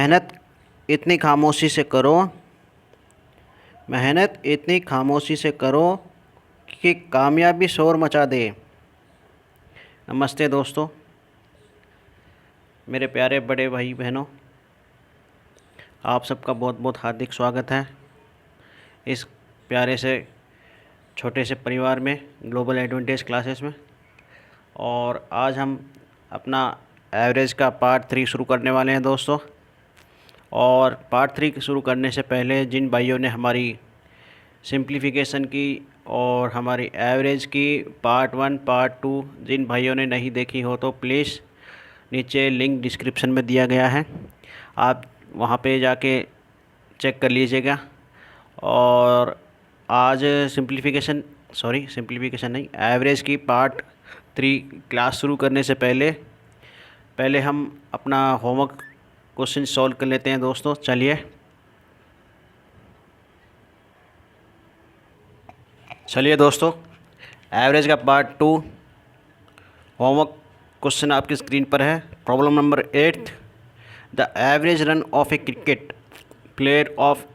मेहनत इतनी खामोशी से करो, मेहनत इतनी खामोशी से करो कि कामयाबी शोर मचा दे। नमस्ते दोस्तों, मेरे प्यारे बड़े भाई बहनों, आप सबका बहुत बहुत हार्दिक स्वागत है इस प्यारे से छोटे से परिवार में, ग्लोबल एडवांटेज क्लासेस में। और आज हम अपना एवरेज का पार्ट 3 शुरू करने वाले हैं दोस्तों। और पार्ट 3 शुरू करने से पहले जिन भाइयों ने हमारी सिंप्लीफिकेशन की और हमारी एवरेज की पार्ट 1 पार्ट 2 जिन भाइयों ने नहीं देखी हो तो प्लीज़ नीचे लिंक डिस्क्रिप्शन में दिया गया है, आप वहाँ पे जाके चेक कर लीजिएगा। और आज सिंप्लीफिकेशन नहीं, एवरेज की पार्ट 3 क्लास शुरू करने से पहले हम अपना होमवर्क क्वेश्चन सॉल्व कर लेते हैं दोस्तों। चलिए दोस्तों, एवरेज का पार्ट 2 होमवर्क क्वेश्चन आपकी स्क्रीन पर है। Problem number 8, the average run of A cricket player of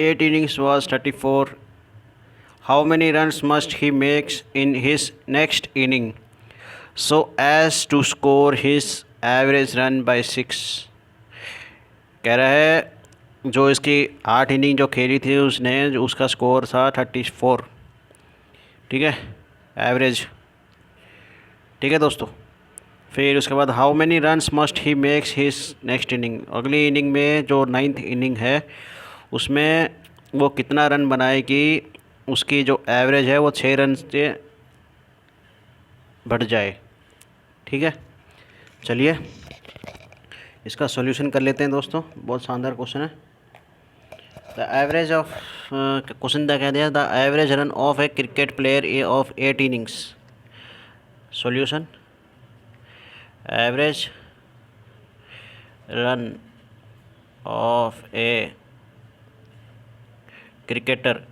8 innings was 34. How many runs must he make in his next inning so as to score his average run by 6? कह रहा है जो इसकी 8 inning जो खेली थी उसने, जो उसका स्कोर था 34। ठीक है, एवरेज। ठीक है दोस्तों, फिर उसके बाद how many runs must he makes his next inning. अगली इनिंग में जो 9th इनिंग है उसमें वो कितना रन बनाएगी, उसकी जो एवरेज है वो 6 रन से बढ़ जाए। ठीक है, चलिए इसका सॉल्यूशन कर लेते हैं दोस्तों। बहुत शानदार क्वेश्चन है। द एवरेज ऑफ क्वेश्चन क्या कह दिया, the average run of A cricket player A of 8 innings। Solution, average run of a cricketer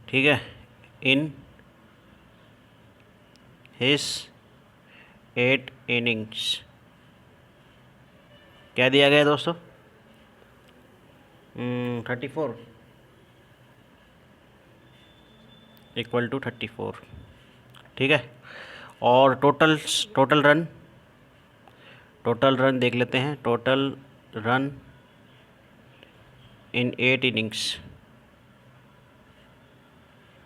ठीक है इन हिज 8 innings। क्या दिया गया दोस्तों, 34 इक्वल टू 34। ठीक है, और टोटल रन देख लेते हैं। टोटल रन इन 8 innings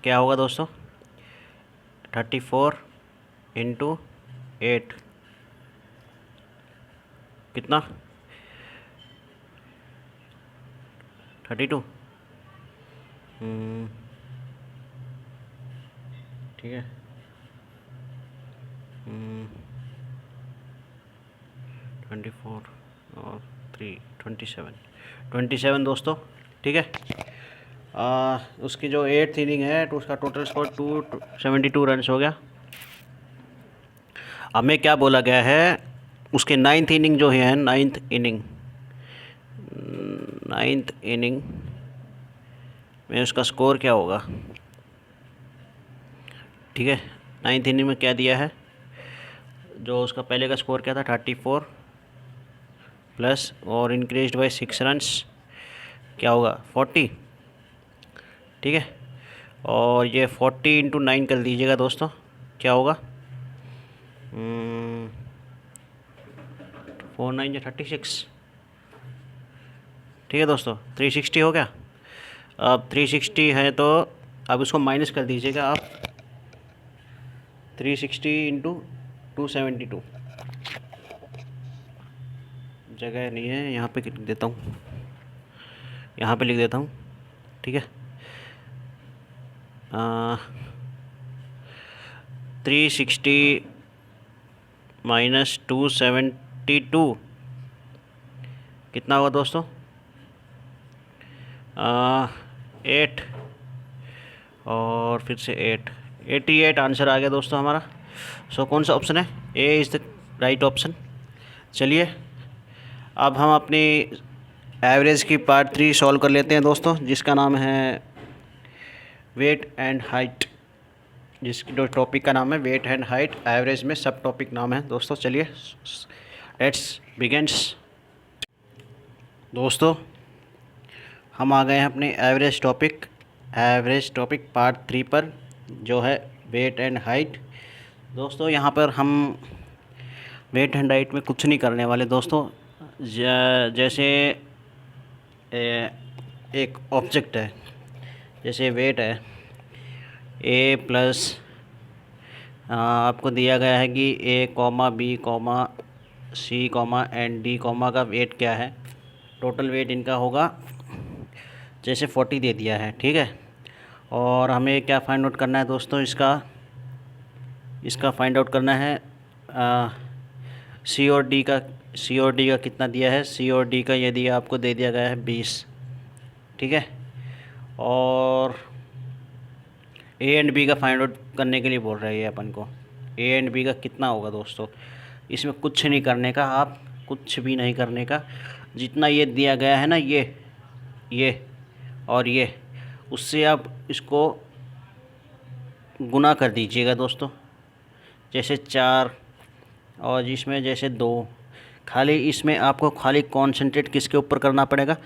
क्या होगा दोस्तों, 34 इंटू 8 कितना, 32। ठीक है, 24 और 3 27 दोस्तों। ठीक है, उसकी जो 8th इनिंग है तो उसका टोटल स्कोर 272 रन हो गया। हमें क्या बोला गया है, उसके 9th इनिंग जो है, 9th इनिंग में उसका स्कोर क्या होगा। ठीक है, 9th इनिंग में क्या दिया है, जो उसका पहले का स्कोर क्या था 34 प्लस और इंक्रीज्ड बाय 6 रन्स क्या होगा 40। ठीक है, और ये 40 इंटू 9 कर दीजिएगा दोस्तों, क्या होगा 4 9 36। ठीक है दोस्तों, 360 हो गया। अब 360 है तो अब उसको माइनस कर दीजिएगा आप, 360 इंटू 272। जगह नहीं है, यहाँ पे लिख देता हूँ, यहाँ पे लिख देता हूँ। ठीक है, 360 माइनस 272 कितना होगा दोस्तों, 8 और फिर से 88 आंसर आ गया दोस्तों हमारा। सो कौन सा ऑप्शन है, A is the right option. चलिए अब हम अपनी एवरेज की पार्ट 3 सॉल्व कर लेते हैं दोस्तों, जिसका नाम है वेट एंड हाइट। जिसकी जो टॉपिक का नाम है वेट एंड हाइट एवरेज में सब टॉपिक नाम है दोस्तों। चलिए लेट्स बिगिंस। दोस्तों हम आ गए हैं अपने एवरेज टॉपिक पार्ट 3 पर, जो है वेट एंड हाइट। दोस्तों यहाँ पर हम वेट एंड हाइट में कुछ नहीं करने वाले दोस्तों। जैसे एक ऑब्जेक्ट है, जैसे वेट है ए प्लस, आपको दिया गया है कि A comma B comma C comma and D comma का वेट क्या है। टोटल वेट इनका होगा जैसे 40 दे दिया है, ठीक है। और हमें क्या फाइंड आउट करना है दोस्तों, इसका फाइंड आउट करना है सी और डी का कितना दिया है। सी और डी का यदि आपको दे दिया गया है 20, ठीक है। और ए एंड बी का फाइंड आउट करने के लिए बोल रहे हैं अपन को। ए एंड बी का कितना होगा दोस्तों, इसमें कुछ नहीं करने का, आप कुछ भी नहीं करने का। जितना ये दिया गया है ना, ये और ये, उससे आप इसको गुना कर दीजिएगा दोस्तों। जैसे 4 और जिसमें जैसे 2, खाली इसमें आपको खाली कॉन्सेंट्रेट किसके ऊपर करना पड़ेगा,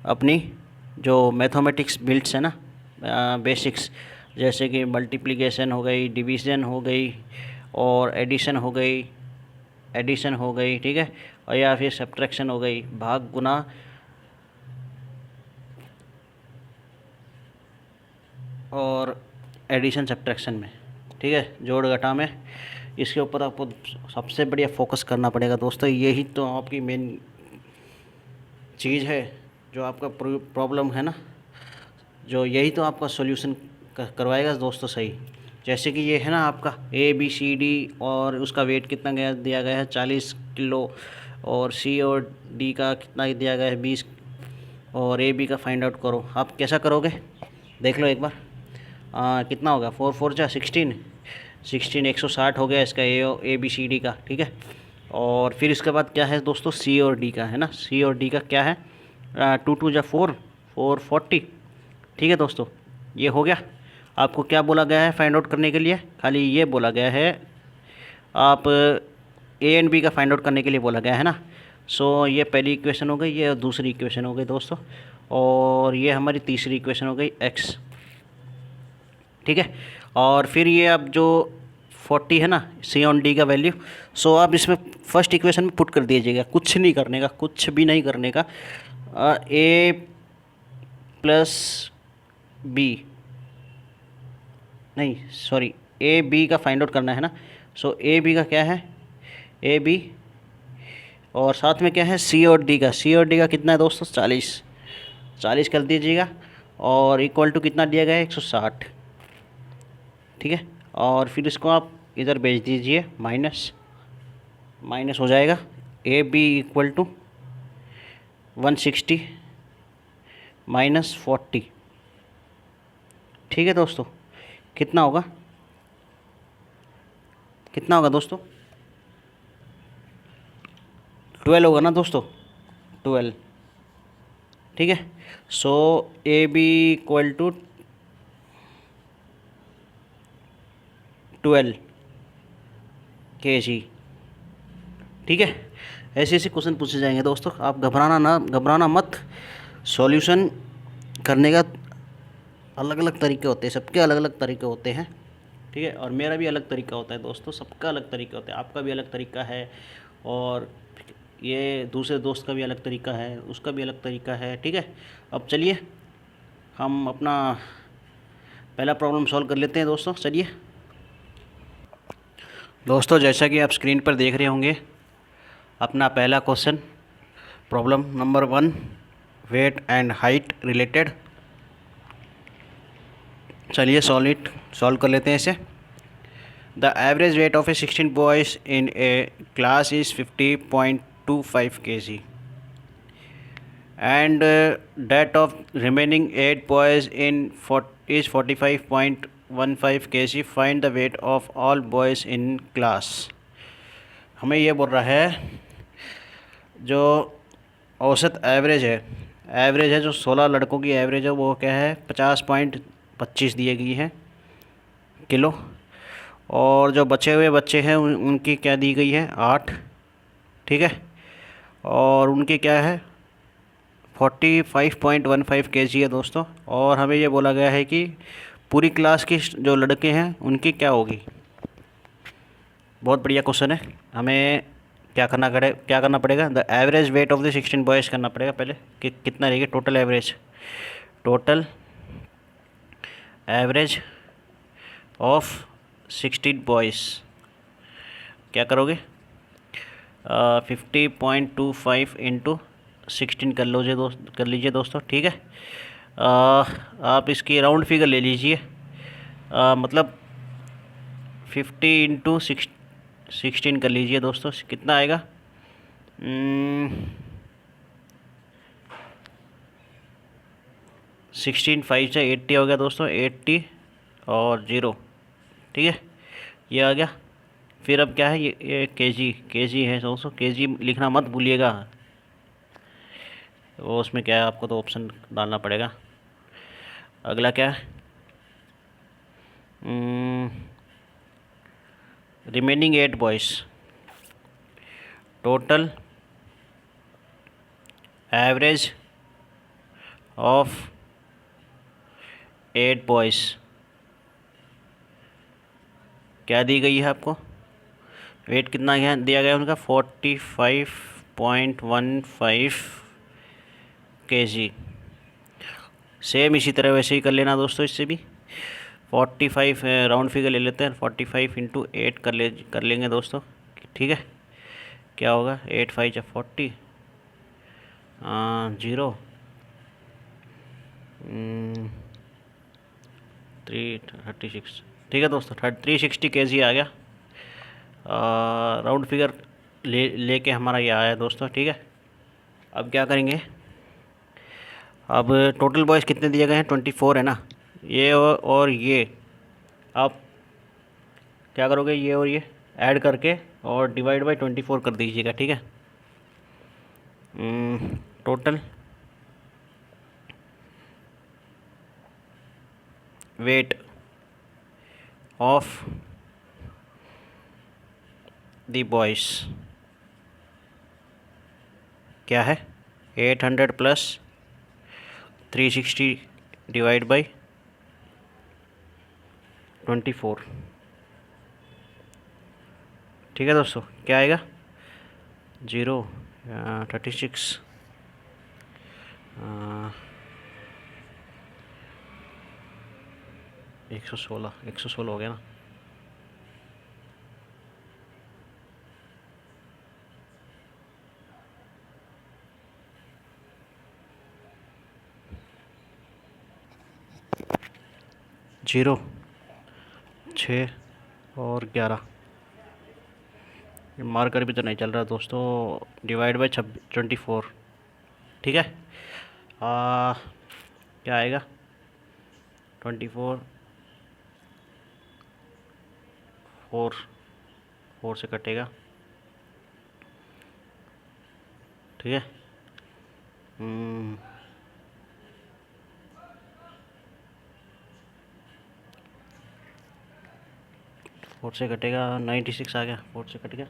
अपनी जो मैथमेटिक्स बिल्ड्स है ना, बेसिक्स, जैसे कि मल्टीप्लिकेशन हो गई, डिवीज़न हो गई और एडिशन हो गई, ठीक है। और या फिर सब्ट्रैक्शन हो गई, भाग गुना और एडिशन सब्ट्रैक्शन में, ठीक है, जोड़ घटा में। इसके ऊपर आपको सबसे बढ़िया फोकस करना पड़ेगा दोस्तों। यही तो आपकी मेन चीज़ है जो आपका प्रॉब्लम है ना, जो यही तो आपका सॉल्यूशन करवाएगा दोस्तों सही। जैसे कि ये है ना आपका ABCD, और उसका वेट कितना दिया गया है 40 किलो, और C और D का कितना दिया गया है 20, और AB का फाइंड आउट करो। आप कैसा करोगे देख लो एक बार। कितना होगा 4 4 जा 16 160 हो गया इसका ABCD का, ठीक है। और फिर इसके बाद क्या है दोस्तों, C और D का है ना। C और D का क्या है, 2 2 जा 4 4 40, ठीक है दोस्तों। ये हो गया। आपको क्या बोला गया है फाइंड आउट करने के लिए, खाली ये बोला गया है आप A एंड B का फाइंड आउट करने के लिए बोला गया है ना। सो ये पहली इक्वेशन हो गई, ये दूसरी इक्वेशन हो गई दोस्तों, और ये हमारी तीसरी इक्वेशन हो गई x, ठीक है। और फिर ये अब जो 40 है ना C ऑन D का वैल्यू, सो आप इसमें फर्स्ट इक्वेशन में पुट कर दीजिएगा। कुछ नहीं करने का, कुछ भी नहीं करने का। A प्लस B, नहीं सॉरी, AB का फाइंड आउट करना है ना। सो AB का क्या है, AB, और साथ में क्या है C और D का कितना है दोस्तों 40 कर दीजिएगा। और इक्वल टू कितना दिया गया है 160, ठीक है। और फिर इसको आप इधर भेज दीजिए, माइनस हो जाएगा। AB इक्वल टू 160 माइनस 40, ठीक है दोस्तों। कितना होगा दोस्तों, 12 होगा ना दोस्तों, 12, ठीक है। सो AB इक्वल टू 12 kg, ठीक है। ऐसे ऐसे क्वेश्चन पूछे जाएंगे दोस्तों, आप घबराना मत। सॉल्यूशन करने का अलग अलग तरीके होते हैं, सबके अलग अलग तरीके होते हैं, ठीक है। और मेरा भी अलग तरीका होता है दोस्तों, सबका अलग तरीका होता है, आपका भी अलग तरीका है, और ये दूसरे दोस्त का भी अलग तरीका है, उसका भी अलग तरीका है, ठीक है। अब चलिए हम अपना पहला प्रॉब्लम सॉल्व कर लेते हैं दोस्तों। चलिए दोस्तों, जैसा कि आप स्क्रीन पर देख रहे होंगे, अपना पहला question, problem number 1, weight and height related. चलिए सॉल्व कर लेते हैं इसे। The average weight of a 16 boys in a class is 50.25 kg and that of remaining 8 boys is 45.15 kg. Find the weight of all boys in class. हमें ये बोल रहा है जो औसत एवरेज है जो 16 लड़कों की एवरेज है, वो क्या है 50.25 दी गई है किलो। और जो बचे हुए बच्चे हैं उनकी क्या दी गई है, 8। ठीक है, और उनके क्या है, 45.15 kg है दोस्तों। और हमें ये बोला गया है कि पूरी क्लास की जो लड़के हैं उनकी क्या होगी। बहुत बढ़िया क्वेश्चन है। हमें क्या करना पड़ेगा, the average weight of the 16 boys करना पड़ेगा पहले कि कितना रहेगी total average. Total average of 16 boys क्या करोगे, 50.25 इंटू 16 कर लीजिए दोस्तों। ठीक है, आप इसकी राउंड फिगर ले लीजिए, मतलब 50 इंटू 16 कर लीजिए दोस्तों, कितना आएगा, 16 5 से 80 हो गया दोस्तों, 80 और 0। ठीक है, ये आ गया। फिर अब क्या है, ये केजी है दोस्तों, केजी लिखना मत भूलिएगा। वो उसमें क्या है, आपको तो ऑप्शन डालना पड़ेगा। अगला क्या है, remaining 8 boys, total average of 8 boys क्या दी गई है आपको, वेट कितना दिया गया उनका, 45.15 kg। सेम इसी तरह वैसे ही कर लेना दोस्तों, इससे भी 45 राउंड फिगर ले लेते हैं, 45 इंटू 8 कर लेंगे दोस्तों। ठीक है, क्या होगा, 8 5 जा 40, 0, 336। ठीक है दोस्तों, 360 kg आ गया। राउंड फिगर लेके हमारा ये आया दोस्तों। ठीक है, अब क्या करेंगे, अब टोटल बॉयज़ कितने दिए गए हैं, 24 है ना, ये और ये आप क्या करोगे, ये और ये ऐड करके और डिवाइड बाय 24 कर दीजिएगा। ठीक है, total weight of the boys क्या है, 800 प्लस 360 डिवाइड बाई 24। ठीक है दोस्तों, क्या आएगा, 0, 36, 116 हो गया ना। जीरो, 6 और 11, मार्कर भी तो नहीं चल रहा दोस्तों, डिवाइड बाई 24। ठीक है, क्या आएगा, 24, 4 से कटेगा। ठीक है, 4 से कटेगा, 96 आ गया, 4 से कट गया,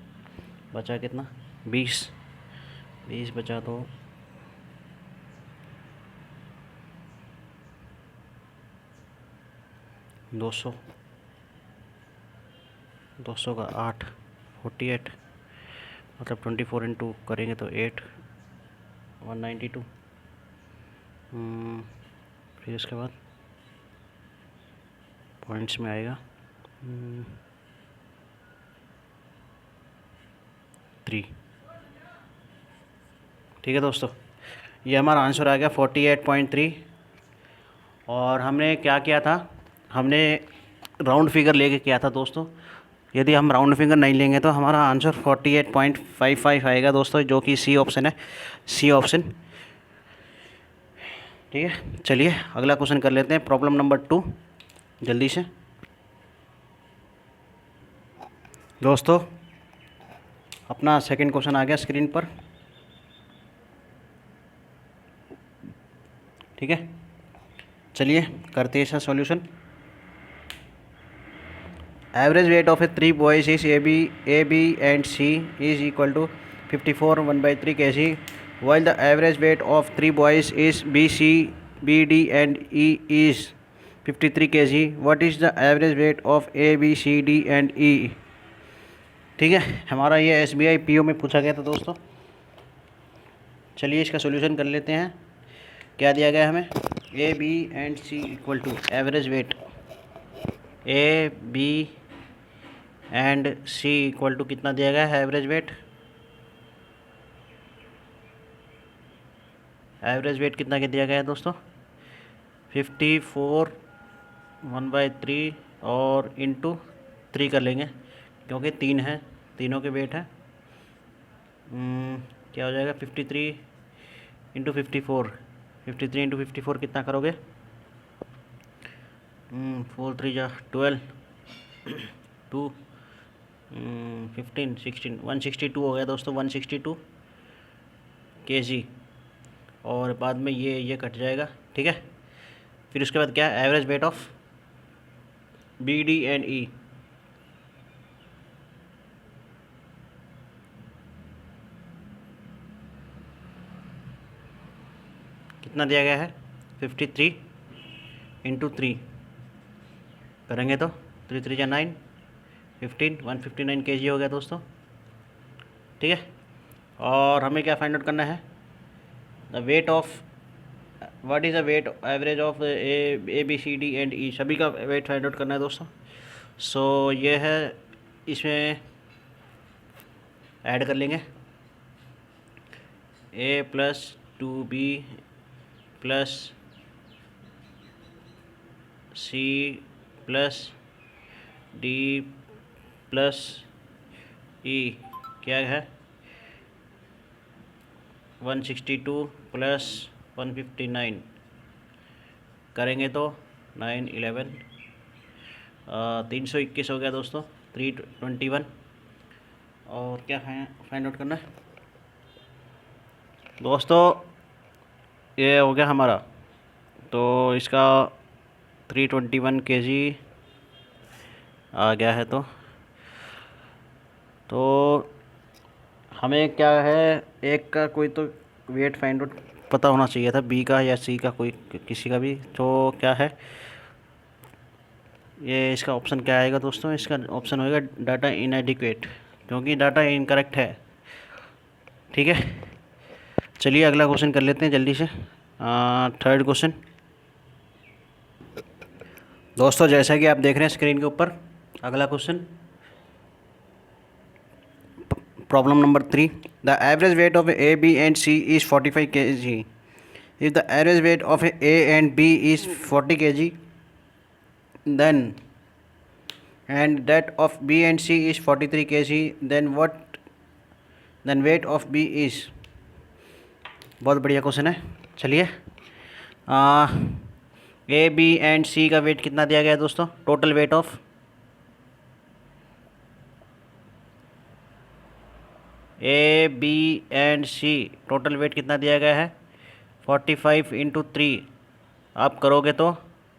बचा कितना, 20 बचा तो 200 का 8, 48, मतलब 24 इंटू करेंगे तो 8, 192। फिर इसके बाद पॉइंट्स में आएगा 3। ठीक है दोस्तों, ये हमारा आंसर आ गया 48.3। और हमने क्या किया था, हमने राउंड फिगर लेके किया था दोस्तों। यदि हम राउंड फिगर नहीं लेंगे तो हमारा आंसर 48.55 आएगा दोस्तों, जो कि सी ऑप्शन है, सी ऑप्शन। ठीक है, चलिए अगला क्वेश्चन कर लेते हैं, प्रॉब्लम नंबर 2 जल्दी से दोस्तों। अपना सेकंड क्वेश्चन आ गया स्क्रीन पर। ठीक है, चलिए करते हैं इसका solution. Average weight of a 3 boys is A B and C is equal to 54 1/3 kg, while the average weight of 3 boys is B, C, B, D and E is 53 kg. What is the average weight of A, B, C, D and E? ठीक है, हमारा ये SBI PO में पूछा गया था दोस्तों। चलिए इसका सोल्यूशन कर लेते हैं। क्या दिया गया हमें? A, B and C equal to average weight A, B and C equal to कितना दिया गया है एवरेज वेट? एवरेज वेट कितना के दिया गया है दोस्तों? 54 1/3 और इंटू 3 कर लेंगे क्योंकि 3 है, तीनों के वेट है। क्या हो जाएगा? 53 इंटू 54, 53 इंटू 54 कितना करोगे? 4 3 जा 12 2 15 16 162 हो गया दोस्तों, 162 kg। और बाद में ये कट जाएगा, ठीक है। फिर उसके बाद क्या? Average weight of B, D and E. कितना दिया गया है? 53 इंटू 3 करेंगे तो 3 3 जा 9 15 159 kg हो गया दोस्तों, ठीक है। और हमें क्या फाइंड आउट करना है? The weight of, what is the weight average of A B C D and E, सभी का वेट फाइंड आउट करना है दोस्तों। सो ये है, इसमें ऐड कर लेंगे A plus 2B plus C plus D plus E क्या है? 162 प्लस 159 करेंगे तो 9 11 321 हो गया दोस्तों, 321। और क्या फाइंड आउट करना है दोस्तों? ये हो गया हमारा, तो इसका 321 kg आ गया है। तो हमें क्या है, एक का कोई तो वेट फाइंड आउट पता होना चाहिए था, बी का या सी का, कोई किसी का भी। तो क्या है ये, इसका ऑप्शन क्या आएगा दोस्तों? इसका ऑप्शन होएगा डाटा इनएडिक्वेट, क्योंकि डाटा इनकरेक्ट है, ठीक है। चलिए अगला क्वेश्चन कर लेते हैं जल्दी से। थर्ड क्वेश्चन दोस्तों, जैसा कि आप देख रहे हैं स्क्रीन के ऊपर, अगला question problem number 3। The average weight of A B and C is 45 kg। If the average weight of A and B is 40 kg then and that of B and C is 43 kg, then weight of B is। बहुत बढ़िया question है। चलिए ए B and सी का wait कितना दिया गया है दोस्तों? Total weight of A B and C, total weight कितना दिया गया है? 45 इंटू 3 आप करोगे तो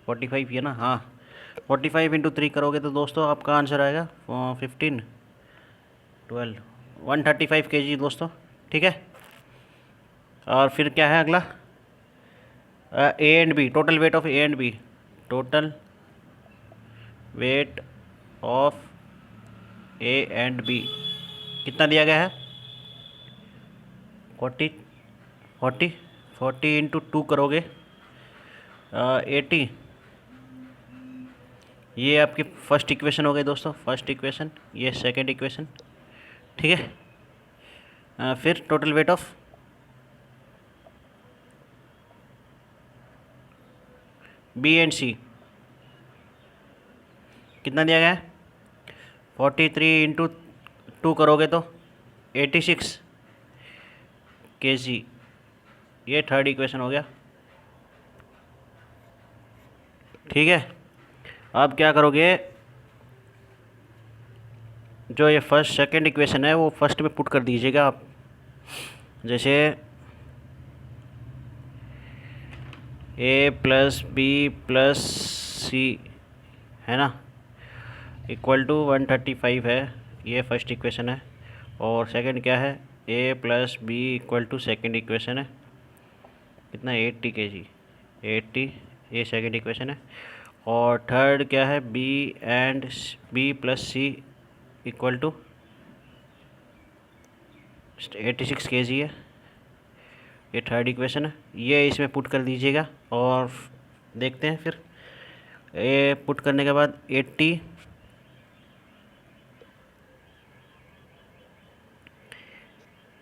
45 है ना, हाँ, 45 इंटू 3 करोगे तो दोस्तों आपका आंसर आएगा 15 12 135 kg दोस्तों, ठीक है। और फिर क्या है अगला? A and B, total weight of A and B, total weight of A and B कितना दिया गया है? 40 इंटू 2 करोगे 80। ये आपकी फर्स्ट इक्वेशन हो गई दोस्तों, फर्स्ट इक्वेशन, ये सेकंड इक्वेशन, ठीक है। फिर total weight of B and C कितना दिया गया है? 43 इंटू 2 करोगे तो 86 kg। ये थर्ड इक्वेशन हो गया, ठीक है। अब क्या करोगे? जो ये फर्स्ट सेकंड इक्वेशन है वो फर्स्ट में पुट कर दीजिएगा आप। जैसे ए प्लस बी प्लस सी है ना, इक्वल टू 135 है, ये फर्स्ट इक्वेशन है। और सेकंड क्या है, a plus B equal to second equation है, कितना 80 kg, 80, ये सेकंड इक्वेशन है। और थर्ड क्या है, b and b plus C equal to 86 kg है, ये थर्ड इक्वेशन है। ये इसमें पुट कर दीजिएगा और देखते हैं फिर। ये पुट करने के बाद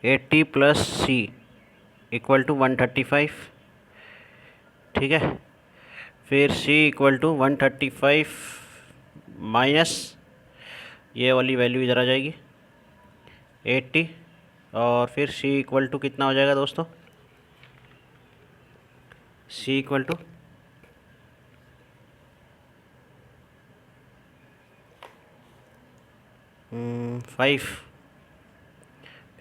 80 प्लस सी इक्वल टू 135, ठीक है। फिर सी इक्वल टू 135 माइनस ये वाली वैल्यू इधर आ जाएगी 80, और फिर सी इक्वल टू कितना हो जाएगा दोस्तों, सी इक्वल टू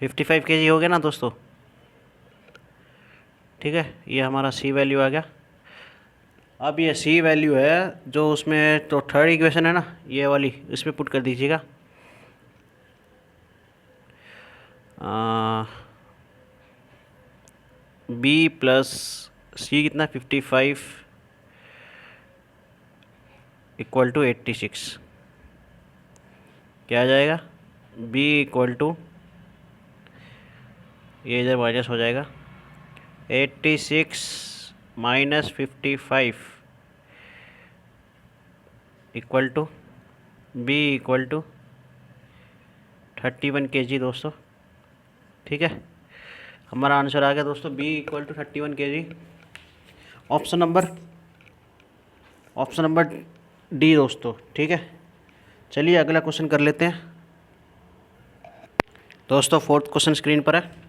55 kg हो गया ना दोस्तों, ठीक है। ये हमारा सी वैल्यू आ गया। अब ये सी वैल्यू है जो उसमें तो थर्ड इक्वेशन है ना, ये वाली, इसमें पुट कर दीजिएगा। बी प्लस सी कितना 55 इक्वल टू 86, क्या आ जाएगा, b इक्वल टू, ये इधर माइनस हो जाएगा 86 minus 55 equal to b equal to 31 kg दोस्तों, ठीक है। हमारा आंसर आ गया दोस्तों b equal to 31 kg। Option number D दोस्तों, ठीक है। चलिए अगला क्वेश्चन कर लेते हैं दोस्तों। फोर्थ क्वेश्चन स्क्रीन पर है।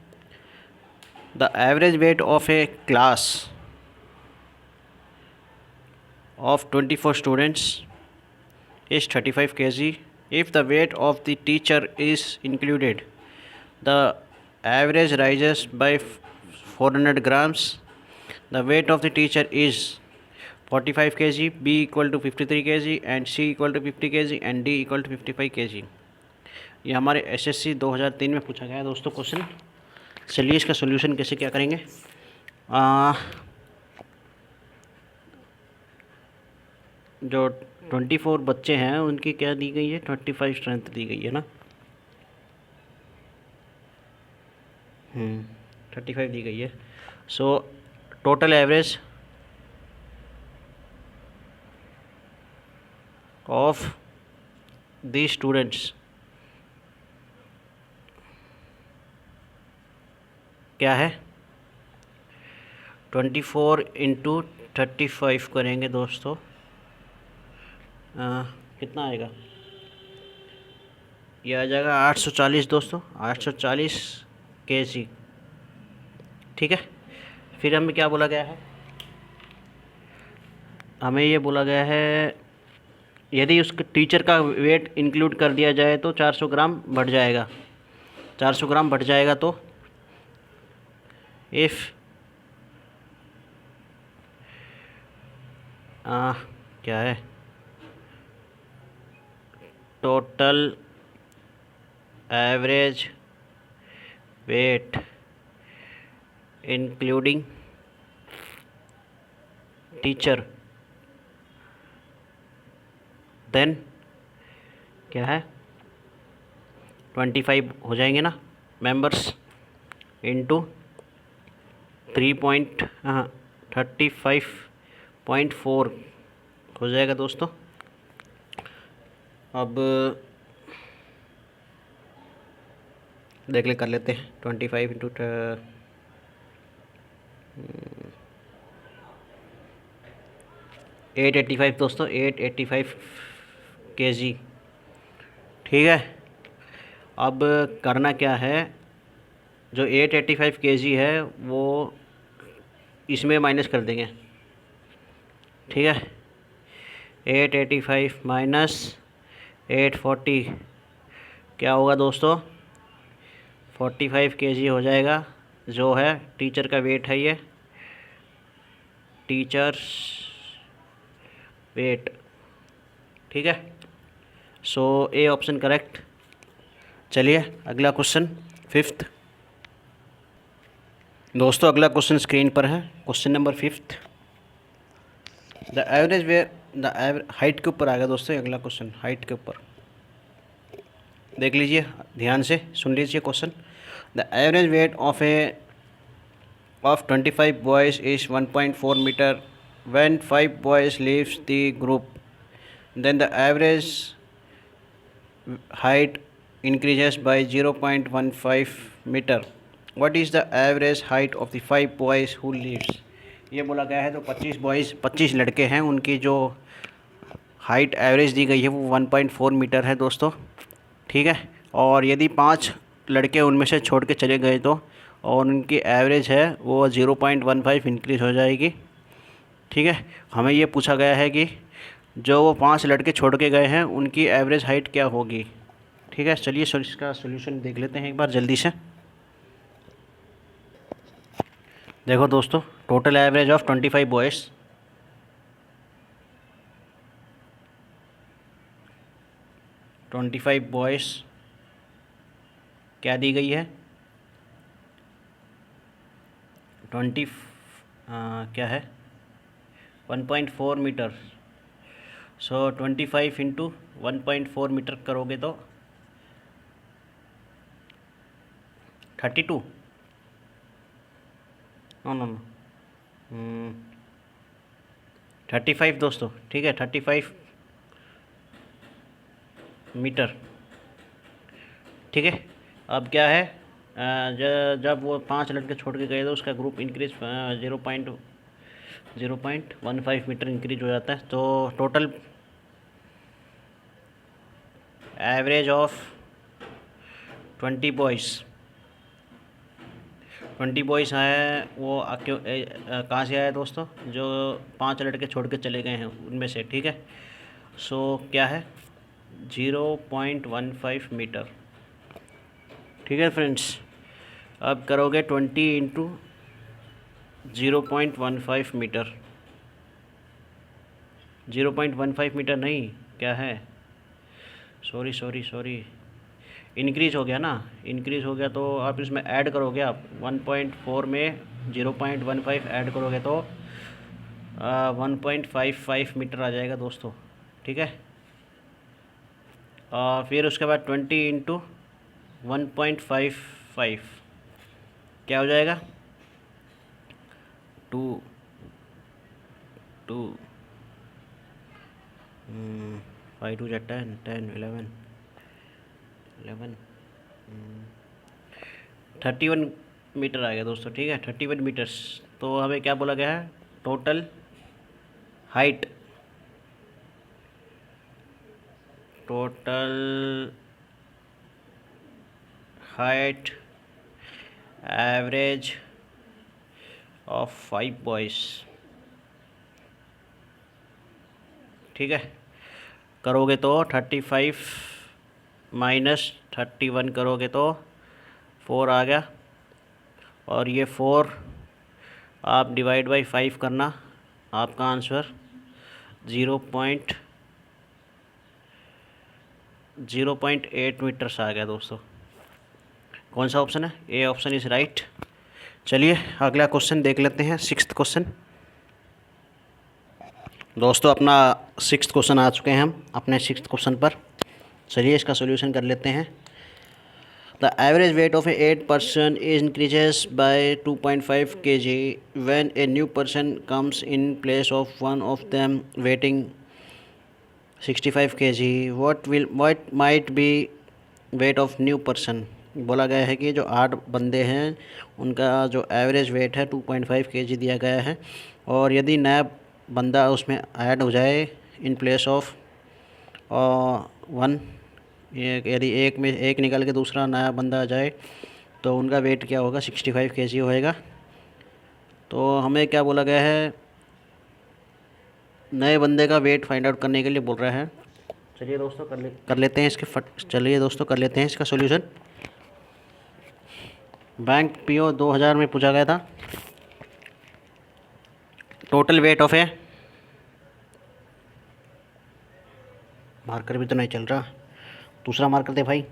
The average weight of A class of 24 students is 35 kg. If the weight of the teacher is included, the average rises by 400 grams. The weight of the teacher is 45 kg, b equal to 53 kg and c equal to 50 kg and d equal to 55 kg। ये हमारे SSC 2003 में पूछा गया है दोस्तों question. चलिए इसका solution कैसे क्या करेंगे। जो 24 बच्चे हैं उनकी क्या दी गई है, 25 स्ट्रेंथ दी गई है ना, 35 दी गई है। So total average of the students क्या है, 24 इंटू 35 करेंगे दोस्तों, कितना आएगा, ये आ जाएगा 840 दोस्तों, 840 kg, ठीक है। फिर हमें क्या बोला गया है, हमें ये बोला गया है यदि उसके टीचर का वेट इंक्लूड कर दिया जाए तो 400 ग्राम बढ़ जाएगा, 400 ग्राम बढ़ जाएगा। तो इफ़ क्या है, total average weight including teacher, then क्या है 25 हो जाएंगे ना मेंबर्स इंटू 35.4 हो जाएगा दोस्तों। अब देख ले कर लेते हैं 25 इंटू 885 दोस्तों, 885 kg, ठीक है। अब करना क्या है, जो 885 kg है वो इसमें माइनस कर देंगे, ठीक है। 885 माइनस 840 क्या होगा दोस्तों, 45 kg हो जाएगा, जो है टीचर का वेट है, ये टीचर्स वेट, ठीक है। सो ए ऑप्शन करेक्ट। चलिए अगला क्वेश्चन, फिफ्थ। दोस्तों अगला क्वेश्चन स्क्रीन पर है, question number fifth. The average where, the height के ऊपर आ गया दोस्तों अगला क्वेश्चन, हाइट के ऊपर। देख लीजिए ध्यान से, सुन लीजिए question. The average weight of 25 boys is 1.4 meter. When 5 boys leaves the group, then the average height increases by 0.15 meter. What is the average height of the 5 boys who leaves? ये बोला गया है तो 25 लड़के हैं, उनकी जो हाइट एवरेज दी गई है वो 1.4 मीटर है दोस्तों, ठीक है। और यदि 5 लड़के उनमें से छोड़ के चले गए तो, और उनकी एवरेज है वो 0.15 इंक्रीज़ हो जाएगी, ठीक है। हमें ये पूछा गया है कि जो वो 5 लड़के छोड़ के गए हैं उनकी एवरेज हाइट क्या होगी, ठीक है। चलिए इसका सोल्यूशन देख लेते हैं एक बार जल्दी से। देखो दोस्तों, टोटल एवरेज ऑफ 25 बॉयज़, क्या दी गई है, 20 क्या है 1.4 मीटर। सो 25 इंटू 1.4 मीटर करोगे तो 32, नो 35 दोस्तों, ठीक है 35 मीटर, ठीक है। अब क्या है, जब वो 5 लड़के छोड़ के गए तो उसका ग्रुप इंक्रीज 0.15 मीटर इंक्रीज हो जाता है। तो टोटल एवरेज ऑफ 20 बॉयज़ है वो कहाँ से आया दोस्तों, जो 5 लड़के छोड़ के चले गए हैं उनमें से, ठीक है। सो क्या है 0.15 मीटर, ठीक है फ्रेंड्स। अब करोगे 20 इंटू 0.15 मीटर, 0.15 मीटर नहीं, क्या है, सॉरी इंक्रीज़ हो गया ना, इंक्रीज़ हो गया तो आप इसमें ऐड करोगे, आप 1.4 में 0.15 ऐड करोगे तो 1.55 मीटर आ जाएगा दोस्तों, ठीक है। और फिर उसके बाद 20 इंटू 1.55 क्या हो जाएगा 2 5 2 10 11 31 मीटर आ गया दोस्तों, ठीक है 31 मीटर्स। तो हमें क्या बोला गया है, total height average of 5 boys, ठीक है। करोगे तो 35 माइनस 31 करोगे तो 4 आ गया, और ये 4 आप डिवाइड बाई 5 करना, आपका आंसर 0.8 मीटर्स आ गया दोस्तों। कौन सा ऑप्शन है, ए ऑप्शन इज़ राइट। चलिए अगला क्वेश्चन देख लेते हैं, सिक्स्थ क्वेश्चन। दोस्तों अपना सिक्स्थ क्वेश्चन आ चुके हैं हम अपने सिक्स्थ क्वेश्चन पर। चलिए इसका सोल्यूशन कर लेते हैं। The average weight of A 8 person is increases by 2.5 kg when a new person comes in place of one of them weighing 65 kg. What might be weight of new person? बोला गया है कि जो 8 बंदे हैं उनका जो एवरेज वेट है 2.5 kg दिया गया है, और यदि नया बंदा उसमें ऐड हो जाए इन प्लेस ऑफ 1, यदि एक निकल के दूसरा नया बंदा आ जाए तो उनका वेट क्या होगा 65 kg होएगा। तो हमें क्या बोला गया है, नए बंदे का वेट फाइंड आउट करने के लिए बोल रहा है। चलिए दोस्तों कर लेते हैं इसका सॉल्यूशन। बैंक पीओ 2000 में पूछा गया था। Total weight of A marker भी तो नहीं चल रहा, दूसरा मार्कर दे भाई।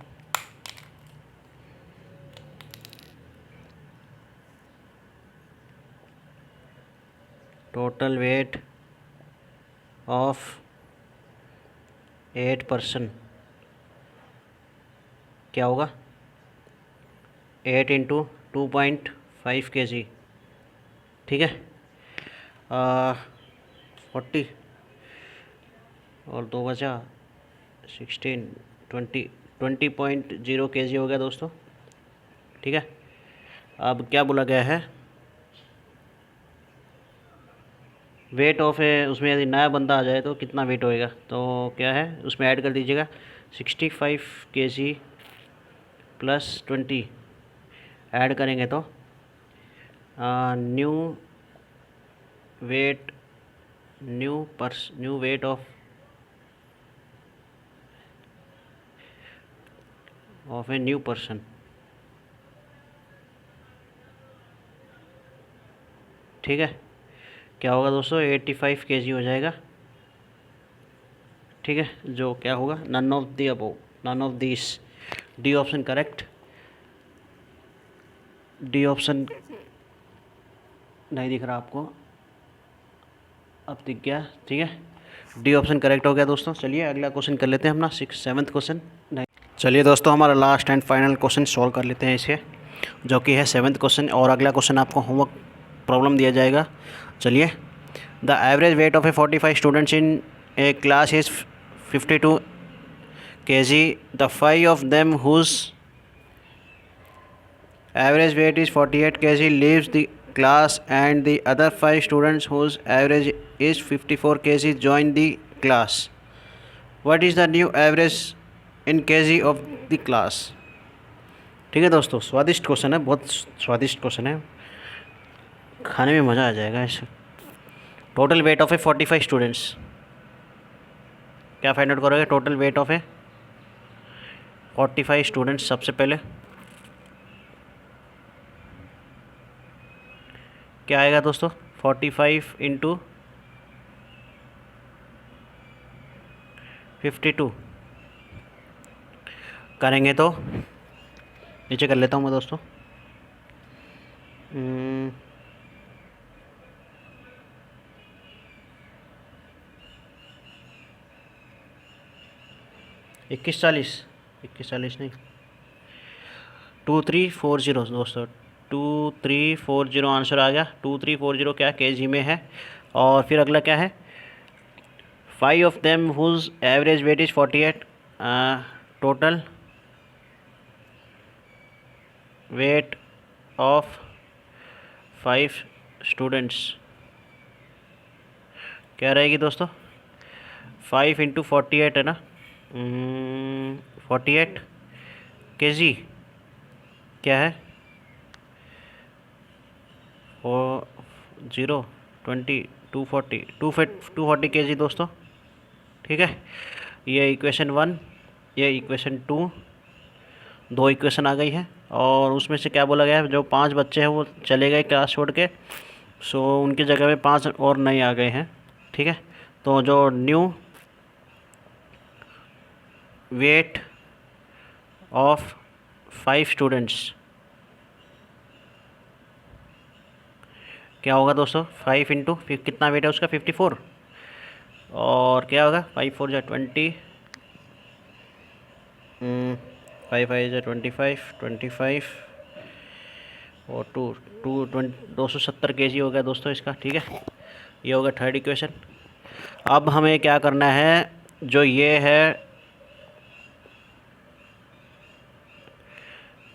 टोटल वेट ऑफ 8 पर्सन क्या होगा? 8 इंटू 2.5 kg, ठीक है। 40 और 2 बचा 16, 20.0 kg हो गया दोस्तों, ठीक है। अब क्या बोला गया है? वेट ऑफ है, उसमें यदि नया बंदा आ जाए तो कितना वेट होएगा, तो क्या है उसमें ऐड कर दीजिएगा 65 kg प्लस 20 ऐड करेंगे तो new wait of a new person, ठीक है। क्या होगा दोस्तों? 85 kg हो जाएगा, ठीक है। जो क्या होगा? None of the above, none of this, D option correct. D option नहीं दिख रहा आपको, अब दिख गया, ठीक है। डी ऑप्शन करेक्ट हो गया दोस्तों। चलिए अगला क्वेश्चन कर लेते हैं अपना 7th क्वेश्चन। नहीं, चलिए दोस्तों हमारा last and final question solve कर लेते हैं इसे, जो कि है 7th क्वेश्चन। और अगला क्वेश्चन आपको होमवर्क प्रॉब्लम दिया जाएगा। चलिए, the average weight of A 45 students in a class is 52 kg. The 5 of them whose average weight is 48 kg leaves the class, and the other 5 students whose average is 54 kg join the class. What is the new average in kg of the class? ठीक है दोस्तों, स्वादिष्ट question है, बहुत स्वादिष्ट question है, खाने में मज़ा आ जाएगा इसे। Total weight of A 45 students, क्या फाइंड आउट करोगे? Total weight of A 45 students. सबसे पहले क्या आएगा दोस्तों? 45 इंटू 52 करेंगे तो नीचे कर लेता हूँ मैं दोस्तों। 2140 नहीं, 2340 दोस्तों, 2340 आंसर आ गया। 2340 क्या kg में है। और फिर अगला क्या है? 5 of them whose average weight is 48, total weight of 5 students क्या रहेगी दोस्तों? 5 इंटू 48 है ना, 48 kg क्या है? 240 kg दोस्तों, ठीक है। ये इक्वेशन 1, ये इक्वेशन 2, दो इक्वेशन आ गई है। और उसमें से क्या बोला गया है? जो 5 बच्चे हैं वो चले गए क्लास छोड़ के, सो उनकी जगह में 5 और नए आ गए हैं, ठीक है। तो जो न्यू वेट ऑफ 5 स्टूडेंट्स क्या होगा दोस्तों? 5 इंटू कितना वेट है उसका? 54, और क्या होगा? 5 4 जा 20, 5 5 जा 25 और 270 kg हो गया दोस्तों इसका, ठीक है। ये होगा थर्ड इक्वेशन। अब हमें क्या करना है? जो ये है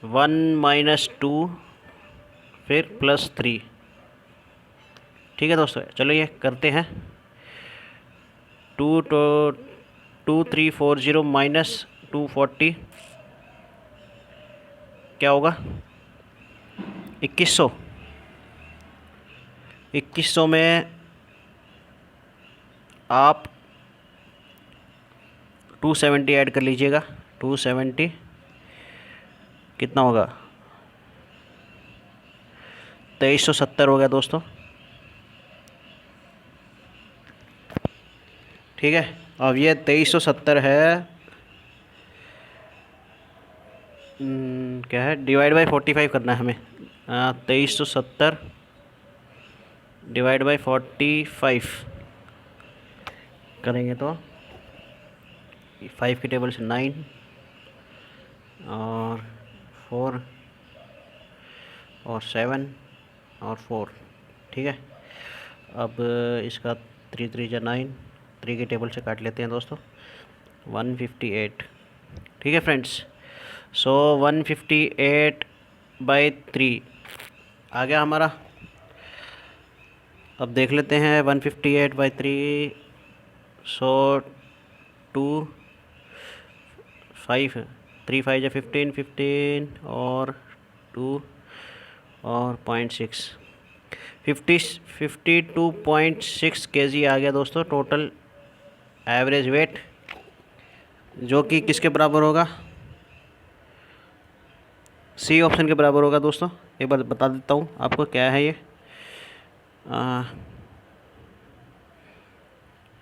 1 - 2 फिर +3, ठीक है दोस्तों। चलो ये करते हैं। 2340 माइनस 240 क्या होगा? 2100। 2100 में आप 270 ऐड कर लीजिएगा। 270 कितना होगा? 2370 हो गया दोस्तों, ठीक है। अब ये 2370 है, क्या है, डिवाइड बाई 45 करना है हमें। 2370 डिवाइड बाई 45 करेंगे तो 5 की टेबल से 9 और 4 और 7 और 4, ठीक है। अब इसका 3 3 जा 9, 3 की टेबल से काट लेते हैं दोस्तों, 158, ठीक है फ्रेंड्स। सो 158/3 आ गया हमारा। अब देख लेते हैं 158/3, सो 2 5 3 5 या 15 15 और 2 और 0.6 52.6 kg आ गया दोस्तों टोटल एवरेज वेट, जो कि किसके बराबर होगा, सी ऑप्शन के बराबर होगा दोस्तों। एक बार बता देता हूँ आपको क्या है ये।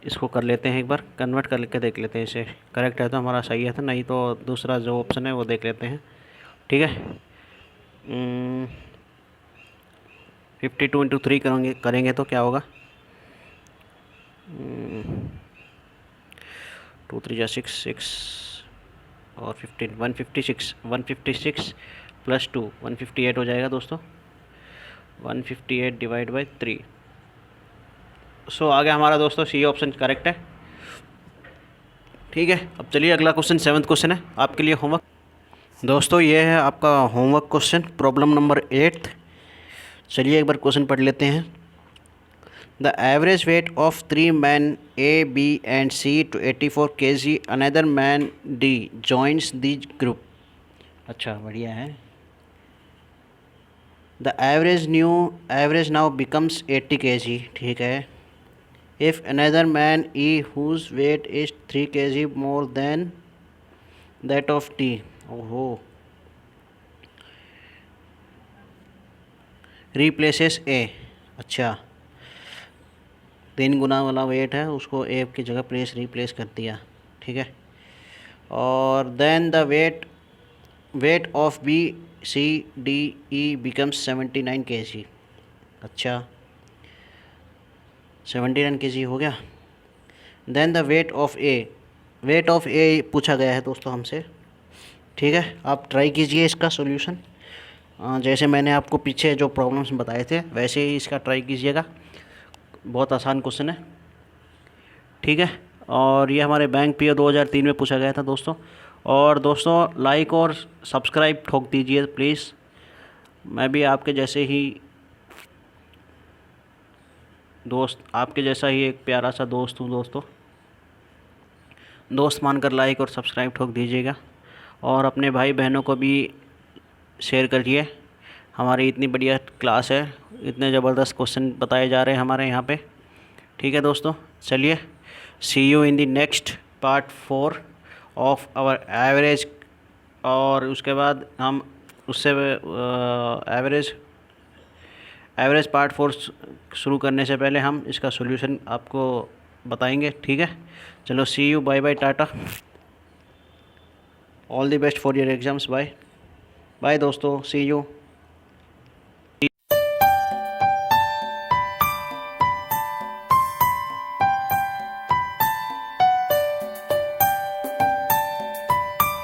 इसको कर लेते हैं, एक बार कन्वर्ट करके देख लेते हैं, इसे करेक्ट है तो हमारा सही है, तो नहीं तो दूसरा जो ऑप्शन है वो देख लेते हैं, ठीक है। 52 × 3 करेंगे तो क्या होगा, 2 3 जा 6 6 और 15 156 प्लस 2 158 हो जाएगा दोस्तों, 158 डिवाइड बाई 3। सो आ गया हमारा दोस्तों, सी ऑप्शन करेक्ट है, ठीक है। अब चलिए अगला क्वेश्चन, 7th क्वेश्चन है आपके लिए होमवर्क। दोस्तों ये है आपका होमवर्क क्वेश्चन, प्रॉब्लम नंबर 8। चलिए एक बार क्वेश्चन पढ़ लेते हैं। The average weight of 3 man A B and C to 84 kg, another man D joins the group. अच्छा बढ़िया है। The average now becomes 80 kg, ठीक है। If another man E whose weight is 3 kg more than that of D, ओहो, replaces A, अच्छा 3 गुना वाला wait है उसको A की जगह रिप्लेस कर दिया, ठीक है। और then the weight of B C D E becomes 79 kg, अच्छा 79 kg हो गया। देन द वेट ऑफ ए पूछा गया है दोस्तों हमसे, ठीक है। आप ट्राई कीजिए इसका सॉल्यूशन, जैसे मैंने आपको पीछे जो प्रॉब्लम्स बताए थे वैसे ही इसका ट्राई कीजिएगा, बहुत आसान क्वेश्चन है, ठीक है। और ये हमारे बैंक पीओ 2003 में पूछा गया था दोस्तों। और दोस्तों लाइक और सब्सक्राइब ठोक दीजिए प्लीज़, मैं भी आपके जैसे ही दोस्त, आपके जैसा ही एक प्यारा सा दोस्त हूँ दोस्तों, दोस्त मानकर लाइक और सब्सक्राइब ठोक दीजिएगा। और अपने भाई बहनों को भी शेयर करिए, हमारी इतनी बढ़िया क्लास है, इतने ज़बरदस्त क्वेश्चन बताए जा रहे हैं हमारे यहाँ पे, ठीक है दोस्तों। चलिए see you in the next part 4 of our average, और उसके बाद हम उससे एवरेज पार्ट 4 शुरू करने से पहले हम इसका सॉल्यूशन आपको बताएंगे, ठीक है। चलो see you, bye bye, tata, all the best for your exams, bye bye दोस्तों, सी यू।